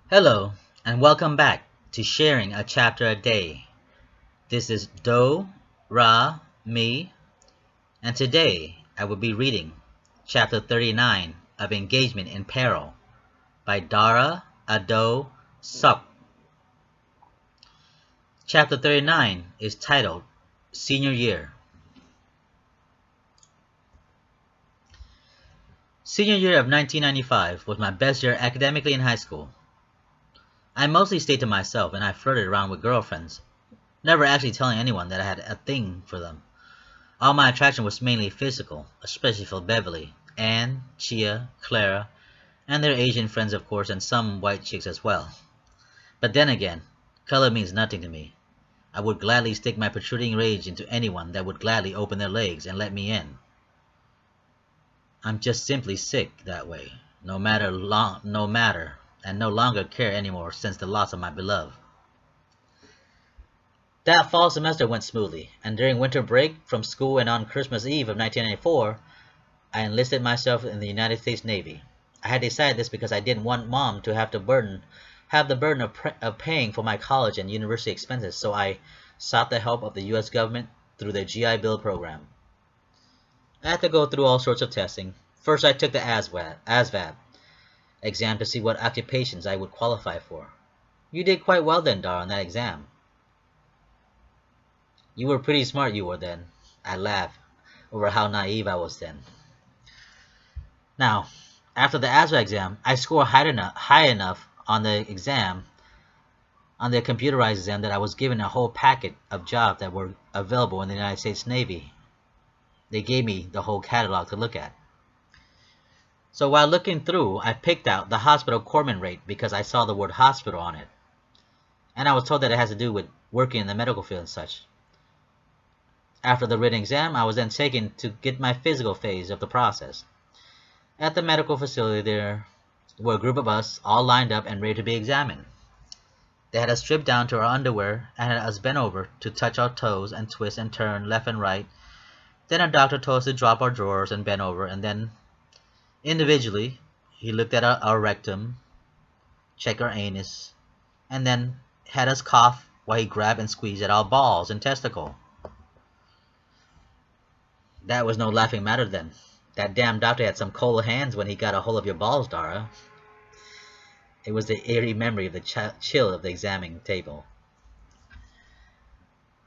Hello, and welcome back to Sharing a Chapter a Day. This is Do, Ra, Me, and today I will be reading Chapter 39 of Engagement in Peril by Dara, Odoe, Sup. Chapter 39 is titled Senior Year. Senior year of 1995 was my best year academically in high school. I mostly stayed to myself and I flirted around with girlfriends, never actually telling anyone that I had a thing for them. All my attraction was mainly physical, especially for Beverly, Anne, Chia, Clara, and their Asian friends of course, and some white chicks as well. But then again, color means nothing to me. I would gladly stick my protruding rage into anyone that would gladly open their legs and let me in. I'm just simply sick that way, no matter, and no longer care anymore since the loss of my beloved. That fall semester went smoothly, and during winter break from school and on Christmas Eve of 1994, I enlisted myself in the United States Navy. I had decided this because I didn't want mom to have the burden of paying for my college and university expenses, so I sought the help of the US government through the GI Bill program. I had to go through all sorts of testing. First I took the ASVAB exam to see what occupations I would qualify for. You did quite well then, Dara, on that exam. You were pretty smart, you were then. I laughed over how naive I was then. Now, after the ASVAB exam, I scored high enough on the computerized exam, that I was given a whole packet of jobs that were available in the United States Navy. They gave me the whole catalog to look at. So while looking through, I picked out the hospital corpsman rate because I saw the word hospital on it. And I was told that it has to do with working in the medical field and such. After the written exam, I was then taken to get my physical phase of the process. At the medical facility, there were a group of us all lined up and ready to be examined. They had us stripped down to our underwear and had us bent over to touch our toes and twist and turn left and right. Then our doctor told us to drop our drawers and bend over, and then, individually, he looked at our rectum, checked our anus, and then had us cough while he grabbed and squeezed at our balls and testicle. That was no laughing matter then. That damn doctor had some cold hands when he got a hold of your balls, Dara. It was the eerie memory of the chill of the examining table.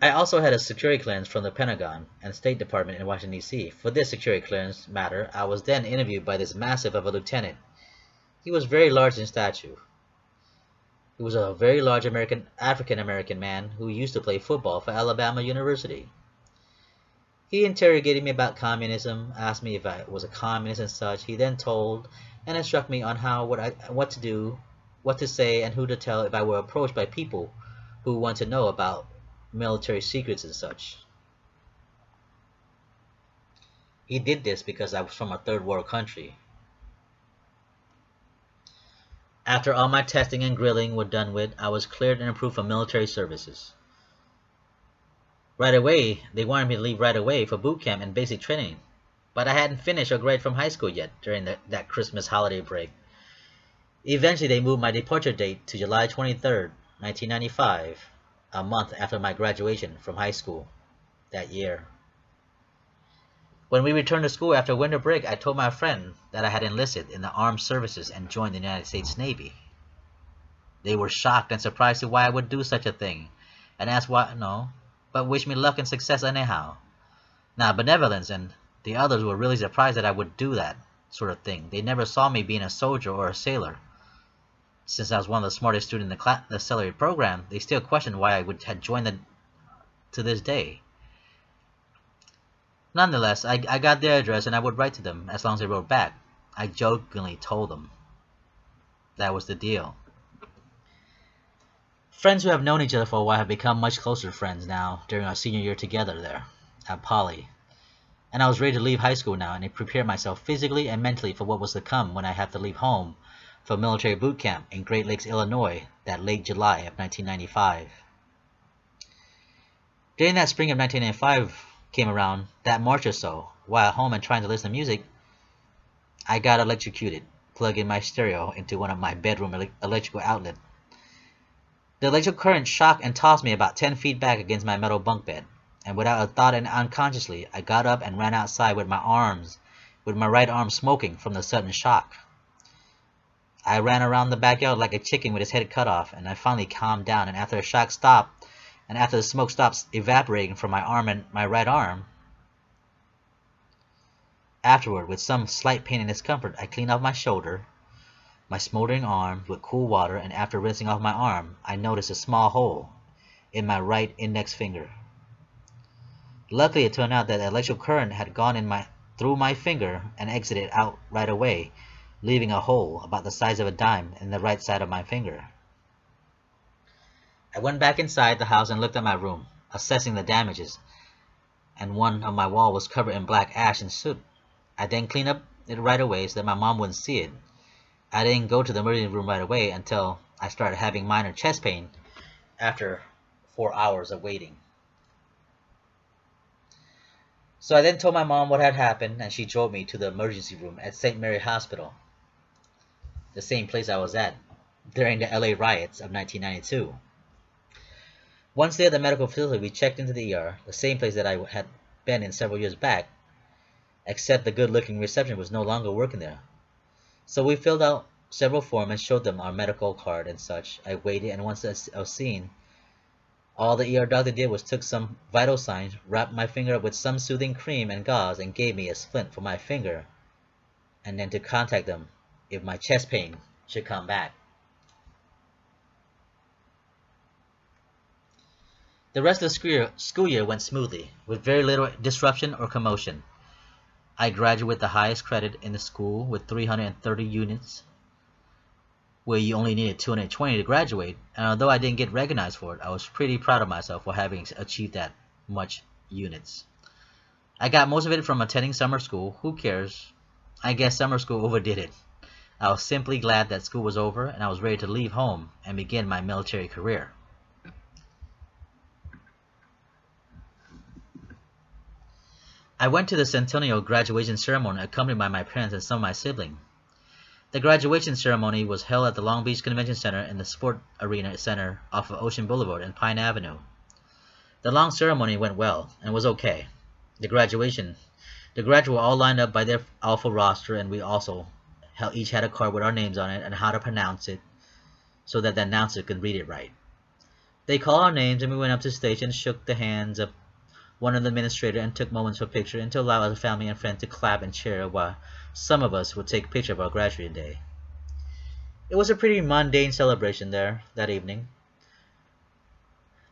I also had a security clearance from the Pentagon and State Department in Washington, D.C. For this security clearance matter, I was then interviewed by this massive of a lieutenant. He was very large in stature. He was a very large African-American man who used to play football for Alabama University. He interrogated me about communism, asked me if I was a communist and such. He then told and instructed me on what to do, what to say, and who to tell if I were approached by people who want to know about military secrets and such. He did this because I was from a third world country. After all my testing and grilling were done with, I was cleared and approved for military services. Right away, they wanted me to leave right away for boot camp and basic training, but I hadn't finished or graduated from high school yet during that Christmas holiday break. Eventually, they moved my departure date to July 23rd, 1995, a month after my graduation from high school that year. When we returned to school after winter break, I told my friend that I had enlisted in the armed services and joined the United States Navy. They were shocked and surprised at why I would do such a thing, and asked why no, but wished me luck and success anyhow. Now, Benevolence and the others were really surprised that I would do that sort of thing. They never saw me being a soldier or a sailor. Since I was one of the smartest students in the accelerated program, they still questioned why I had joined to this day. Nonetheless, I got their address and I would write to them as long as they wrote back. I jokingly told them that was the deal. Friends who have known each other for a while have become much closer friends now during our senior year together there at Poly. And I was ready to leave high school now and I prepared myself physically and mentally for what was to come when I had to leave home for military boot camp in Great Lakes, Illinois that late July of 1995. During that spring of 1995 came around, that March or so, while at home and trying to listen to music, I got electrocuted. plug in my stereo into one of my bedroom electrical outlets. The electrical current shocked and tossed me about 10 feet back against my metal bunk bed, and without a thought and unconsciously, I got up and ran outside with my right arm smoking from the sudden shock. I ran around the backyard like a chicken with its head cut off, and I finally calmed down, and after the shock stopped, and after the smoke stopped evaporating from my arm and my right arm, afterward, with some slight pain and discomfort, I cleaned off my shoulder, my smoldering arm with cool water, and after rinsing off my arm, I noticed a small hole in my right index finger. Luckily, it turned out that the electrical current had gone through my finger and exited out right away, leaving a hole about the size of a dime in the right side of my finger. I went back inside the house and looked at my room, assessing the damages, and one of my walls was covered in black ash and soot. I then cleaned up it right away so that my mom wouldn't see it. I didn't go to the emergency room right away until I started having minor chest pain after 4 hours of waiting. So I then told my mom what had happened, and she drove me to the emergency room at St. Mary Hospital, the same place I was at during the LA riots of 1992. Once there at the medical facility, we checked into the ER, the same place that I had been in several years back, except the good-looking receptionist was no longer working there. So we filled out several forms and showed them our medical card and such. I waited, and once I was seen, all the ER doctor did was took some vital signs, wrapped my finger up with some soothing cream and gauze, and gave me a splint for my finger, and then to contact them if my chest pain should come back. The rest of the school year went smoothly, with very little disruption or commotion. I graduated with the highest credit in the school with 330 units, where you only needed 220 to graduate, and although I didn't get recognized for it, I was pretty proud of myself for having achieved that much units. I got most of it from attending summer school. Who cares? I guess summer school overdid it. I was simply glad that school was over and I was ready to leave home and begin my military career. I went to the centennial graduation ceremony accompanied by my parents and some of my siblings. The graduation ceremony was held at the Long Beach Convention Center in the Sport Arena Center off of Ocean Boulevard and Pine Avenue. The long ceremony went well and was okay. The graduates were all lined up by their alpha roster, and we also each had a card with our names on it and how to pronounce it so that the announcer could read it right. They called our names and we went up to the stage and shook the hands of one of the administrators and took moments for a picture and to allow our family and friends to clap and cheer while some of us would take a picture of our graduating day. It was a pretty mundane celebration there that evening.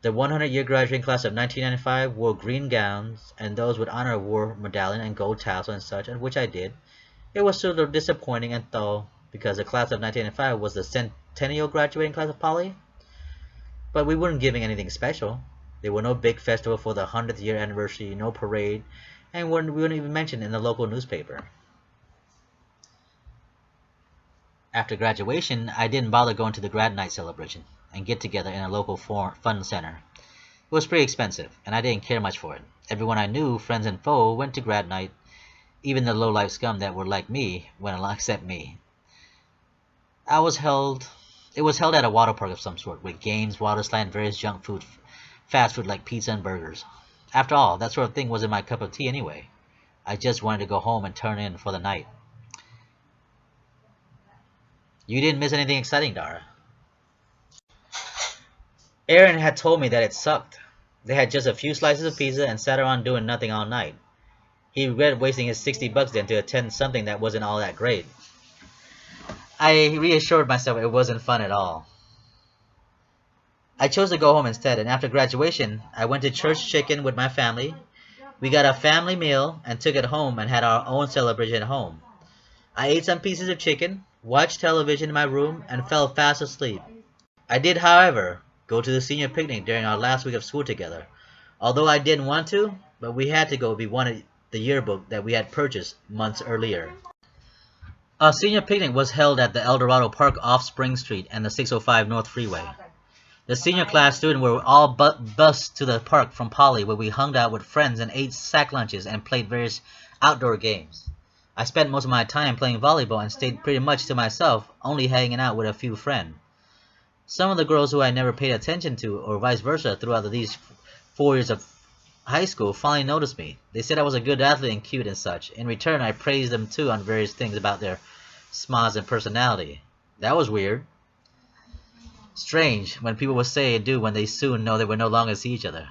The 100-year graduating class of 1995 wore green gowns, and those with honor wore medallion and gold tassel and such, and which I did. It was sort of disappointing and dull because the class of 1995 was the centennial graduating class of Poly, but we weren't giving anything special. There were no big festival for the 100th year anniversary, no parade, and we weren't even mentioned in the local newspaper. After graduation, I didn't bother going to the grad night celebration and get together in a local fun center. It was pretty expensive, and I didn't care much for it. Everyone I knew, friends and foe, went to grad night. Even the low-life scum that were like me went along except me. It was held at a water park of some sort, with games, water slide, and various junk food, fast food like pizza and burgers. After all, that sort of thing wasn't my cup of tea anyway. I just wanted to go home and turn in for the night. You didn't miss anything exciting, Dara. Aaron had told me that it sucked. They had just a few slices of pizza and sat around doing nothing all night. He regretted wasting his $60 then to attend something that wasn't all that great. I reassured myself it wasn't fun at all. I chose to go home instead, and after graduation, I went to church chicken with my family. We got a family meal and took it home and had our own celebration at home. I ate some pieces of chicken, watched television in my room, and fell fast asleep. I did, however, go to the senior picnic during our last week of school together. Although I didn't want to, but we had to go. We wanted the yearbook that we had purchased months earlier. Our senior picnic was held at the El Dorado Park off Spring Street and the 605 North Freeway. The senior class students were all bused to the park from Poly, where we hung out with friends and ate sack lunches and played various outdoor games. I spent most of my time playing volleyball and stayed pretty much to myself, only hanging out with a few friends. Some of the girls who I never paid attention to, or vice versa, throughout these 4 years of high school finally noticed me. They said I was a good athlete and cute and such. In return, I praised them too on various things about their smiles and personality. That was weird. Strange, when people would say and do when they soon know they will no longer see each other.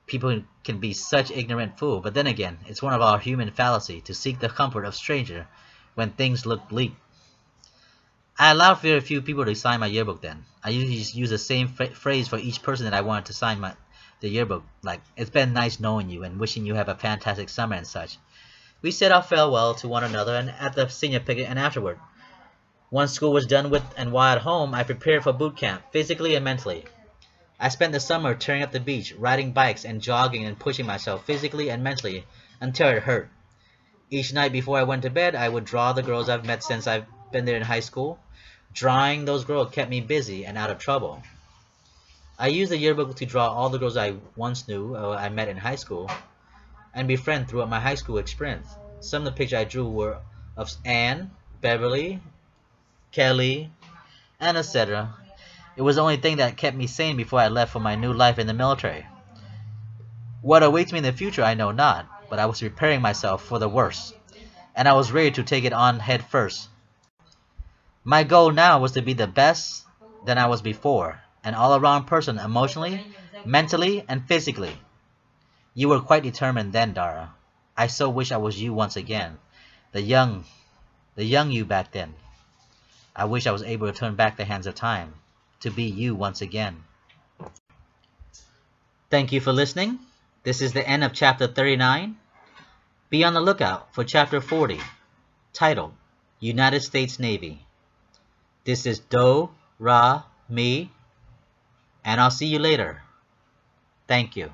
People can be such ignorant fools, but then again, it's one of our human fallacy to seek the comfort of stranger when things look bleak. I allowed very few people to sign my yearbook then. I usually just use the same phrase for each person that I wanted to sign the yearbook, like, "It's been nice knowing you and wishing you have a fantastic summer" and such. We said our farewell to one another and at the senior picnic and afterward. Once school was done with and while at home, I prepared for boot camp, physically and mentally. I spent the summer tearing up the beach, riding bikes and jogging and pushing myself physically and mentally until it hurt. Each night before I went to bed, I would draw the girls I've met since I've been there in high school. Drawing those girls kept me busy and out of trouble. I used the yearbook to draw all the girls I once knew, I met in high school, and befriend throughout my high school experience. Some of the pictures I drew were of Anne, Beverly, Kelly, and etc. It was the only thing that kept me sane before I left for my new life in the military. What awaits me in the future I know not, but I was preparing myself for the worst, and I was ready to take it on head first. My goal now was to be the best than I was before, an all-around person emotionally, mentally, and physically. You were quite determined then, Dara. I so wish I was you once again, the young, the young you back then. I wish I was able to turn back the hands of time, to be you once again. Thank you for listening. This is the end of chapter 39. Be on the lookout for chapter 40, titled United States Navy. This is Do, Ra, Mi, and I'll see you later. Thank you.